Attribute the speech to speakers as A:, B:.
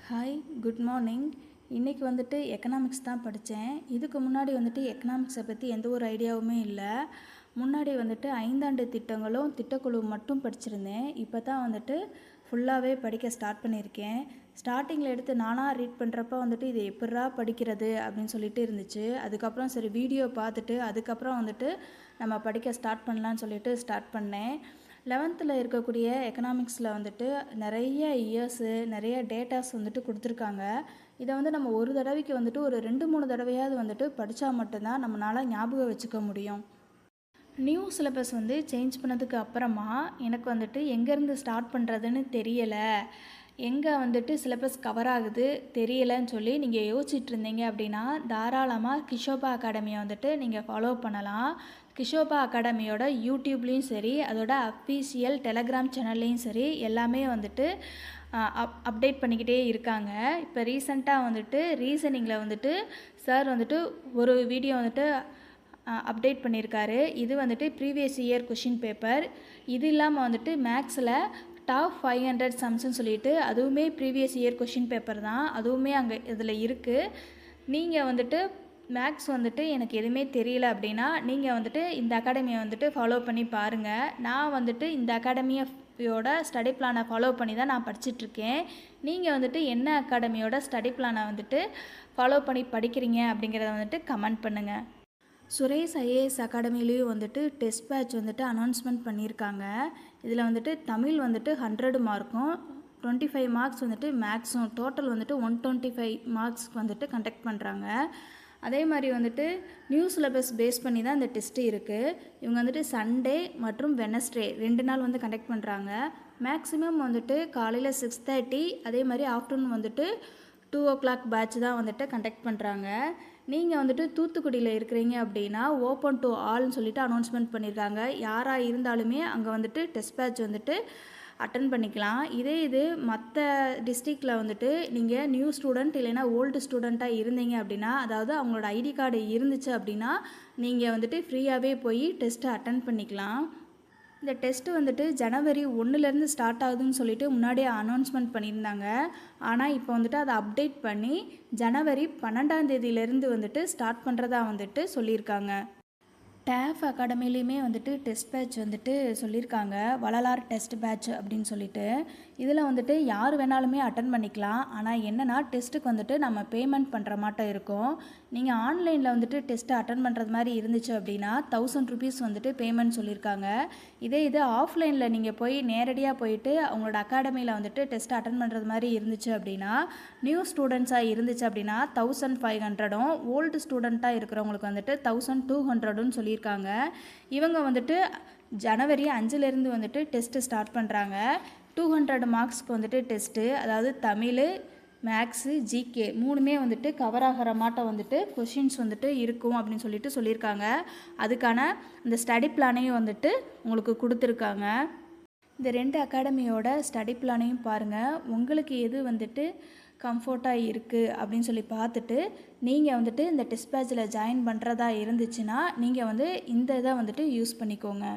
A: Hi, good morning. இன்றைக்கி வந்துட்டு economics தான் படித்தேன். இதுக்கு முன்னாடி வந்துட்டு எக்கனாமிக்ஸை பற்றி எந்த ஒரு ஐடியாவுமே இல்லை. முன்னாடி வந்துட்டு 5ஆண்டு திட்டங்களும் திட்டக்குழு மட்டும் படிச்சிருந்தேன். இப்போ தான் வந்துட்டு ஃபுல்லாகவே படிக்க ஸ்டார்ட் பண்ணியிருக்கேன். ஸ்டார்டிங்கில் எடுத்து நானாக ரீட் பண்ணுறப்ப வந்துட்டு இது எப்பட்றா படிக்கிறது அப்படின்னு சொல்லிட்டு இருந்துச்சு. அதுக்கப்புறம் சரி வீடியோ பார்த்துட்டு அதுக்கப்புறம் வந்துட்டு நம்ம படிக்க ஸ்டார்ட் பண்ணலான்னு சொல்லிட்டு ஸ்டார்ட் பண்ணேன். 11th இருக்கக்கூடிய எக்கனாமிக்ஸில் வந்துட்டு நிறைய இயர்ஸு நிறைய டேட்டாஸ் வந்துட்டு கொடுத்துருக்காங்க. இதை வந்து நம்ம ஒரு தடவைக்கு வந்துட்டு ஒரு 2-3 தடவையாவது வந்துட்டு படித்தா மட்டும்தான் நம்மளால் ஞாபகம் வச்சுக்க முடியும். நியூ சிலபஸ் வந்து சேஞ்ச் பண்ணதுக்கு அப்புறமா எனக்கு வந்துட்டு எங்கேருந்து ஸ்டார்ட் பண்ணுறதுன்னு தெரியலை, எங்கே வந்துட்டு சிலபஸ் கவர் ஆகுது தெரியலைன்னு சொல்லி நீங்கள் யோசிச்சுட்டு இருந்தீங்க அப்படின்னா தாராளமாக கிஷோபா அகாடமியை வந்துட்டு நீங்கள் ஃபாலோ பண்ணலாம். கிஷோபா அகாடமியோட யூடியூப்லேயும் சரி, அதோட அஃபீஷியல் டெலகிராம் சேனல்லையும் சரி எல்லாமே வந்துட்டு அப்டேட் பண்ணிக்கிட்டே இருக்காங்க. இப்போ ரீசெண்டாக வந்துட்டு ரீசனிங்கில் வந்துட்டு சார் வந்துட்டு ஒரு வீடியோ வந்துட்டு அப்டேட் பண்ணியிருக்காரு. இது வந்துட்டு ப்ரீவியஸ் இயர் கொஷின் பேப்பர். இது இல்லாமல் வந்துட்டு மேக்ஸில் டாப் 500 சம்ஸ்ன்னு சொல்லிட்டு அதுவுமே ப்ரீவியஸ் இயர் கொஷின் பேப்பர் தான். அதுவுமே அங்கே இதில் இருக்குது. நீங்கள் வந்துட்டு மேக்ஸ் வந்துட்டு எனக்கு எதுவுமே தெரியல அப்படின்னா நீங்கள் வந்துட்டு இந்த அகாடமியை வந்துட்டு ஃபாலோ பண்ணி பாருங்கள். நான் வந்துட்டு இந்த அகாடமியோட ஸ்டடி பிளானை ஃபாலோ பண்ணி தான் நான் படிச்சிட்ருக்கேன். நீங்கள் வந்துட்டு என்ன அகாடமியோட ஸ்டடி பிளானை வந்துட்டு ஃபாலோ பண்ணி படிக்கிறீங்க அப்படிங்கிறத வந்துட்டு கமெண்ட் பண்ணுங்கள். சுரேஷ் ஐஏஎஸ் அகாடமிலையும் வந்துட்டு டெஸ்ட் பேட்ச் வந்துட்டு அனௌன்ஸ்மெண்ட் பண்ணியிருக்காங்க. இதில் வந்துட்டு தமிழ் வந்துட்டு 100 மார்க்கும் 25 மார்க்ஸ் வந்துட்டு மேக்ஸும் டோட்டல் வந்துட்டு 125 மார்க்ஸ்க்கு வந்துட்டு கண்டக்ட் பண்ணுறாங்க. அதே மாதிரி வந்துட்டு நியூ சிலபஸ் பேஸ் பண்ணி தான் இந்த டெஸ்ட்டு இருக்குது. இவங்க வந்துட்டு சண்டே மற்றும் வெனஸ்டே 2 நாள் வந்து கண்டக்ட் பண்ணுறாங்க. மேக்ஸிமம் வந்துட்டு காலையில் 6:30, அதே மாதிரி ஆஃப்டர்நூன் வந்துட்டு 2 o'clock பேட்ச் தான் வந்துட்டு கண்டக்ட் பண்ணுறாங்க. நீங்கள் வந்துட்டு தூத்துக்குடியில் இருக்கிறீங்க அப்படின்னா ஓப்பன் டு ஆல்னு சொல்லிட்டு அனௌன்ஸ்மெண்ட் பண்ணியிருக்காங்க. யாராக இருந்தாலுமே அங்கே வந்துட்டு டெஸ்ட் பேட்ச் வந்துட்டு அட்டன் பண்ணிக்கலாம். இது மற்ற டிஸ்ட்ரிக்டில் வந்துட்டு நீங்கள் நியூ ஸ்டூடெண்ட் இல்லைன்னா ஓல்டு ஸ்டூடெண்ட்டாக இருந்தீங்க அப்படின்னா, அதாவது அவங்களோட ஐடி கார்டு இருந்துச்சு அப்படின்னா நீங்கள் வந்துட்டு ஃப்ரீயாகவே போய் டெஸ்ட்டு அட்டன் பண்ணிக்கலாம். இந்த டெஸ்ட்டு வந்துட்டு ஜனவரி 1லேருந்து ஸ்டார்ட் ஆகுதுன்னு சொல்லிட்டு முன்னாடியே அனௌன்ஸ்மெண்ட் பண்ணியிருந்தாங்க. ஆனால் இப்போ வந்துட்டு அதை அப்டேட் பண்ணி ஜனவரி 12ஆம் தேதியிலேருந்து வந்துட்டு ஸ்டார்ட் பண்ணுறதா வந்துட்டு சொல்லியிருக்காங்க. டேஃப் அகாடமிலையுமே வந்துட்டு டெஸ்ட் பேட்ச் வந்துட்டு சொல்லியிருக்காங்க. வள்ளலார் டெஸ்ட் பேட்ச் அப்படின்னு சொல்லிட்டு. இதில் வந்துட்டு யார் வேணாலுமே அட்டன் பண்ணிக்கலாம். ஆனால் என்னென்னா டெஸ்ட்டுக்கு வந்துட்டு நம்ம பேமெண்ட் பண்ணுற மாட்டம் இருக்கும். நீங்கள் ஆன்லைனில் வந்துட்டு டெஸ்ட்டு அட்டன் பண்ணுறது மாதிரி இருந்துச்சு அப்படின்னா 1000 rupees வந்துட்டு பேமெண்ட் சொல்லியிருக்காங்க. இது ஆஃப்லைனில் நீங்கள் போய் நேரடியாக போயிட்டு அவங்களோட அகாடமியில் வந்துட்டு டெஸ்ட்டு அட்டன் பண்ணுறது மாதிரி இருந்துச்சு அப்படின்னா, நியூ ஸ்டூடெண்ட்ஸாக இருந்துச்சு அப்படின்னா 1500ம், ஓல்டு ஸ்டூடெண்ட்டாக இருக்கிறவங்களுக்கு வந்துட்டு 1200ன்னு சொல்லியிருக்காங்க. இவங்க வந்துட்டு ஜனவரி 5லேருந்து வந்துட்டு டெஸ்ட்டு ஸ்டார்ட் பண்ணுறாங்க. 200 மார்க்ஸ்க்கு வந்துட்டு டெஸ்ட்டு, அதாவது தமிழ், மேக்ஸு, ஜிகே 3மே வந்துட்டு கவர் ஆகிற மாட்டம் வந்துட்டு கொஷின்ஸ் வந்துட்டு இருக்கும் அப்படின்னு சொல்லிட்டு சொல்லியிருக்காங்க. அதுக்கான இந்த ஸ்டடி பிளானையும் வந்துட்டு உங்களுக்கு கொடுத்துருக்காங்க. இந்த 2 அகாடமியோட ஸ்டடி பிளானையும் பாருங்கள். உங்களுக்கு எது வந்துட்டு கம்ஃபர்ட்டாக இருக்குது அப்படின்னு சொல்லி பார்த்துட்டு நீங்கள் வந்துட்டு இந்த டெஸ்ட் பேட்சில் ஜாயின் பண்ணுறதா இருந்துச்சுன்னா நீங்கள் வந்து இந்த இதை வந்துட்டு யூஸ் பண்ணிக்கோங்க.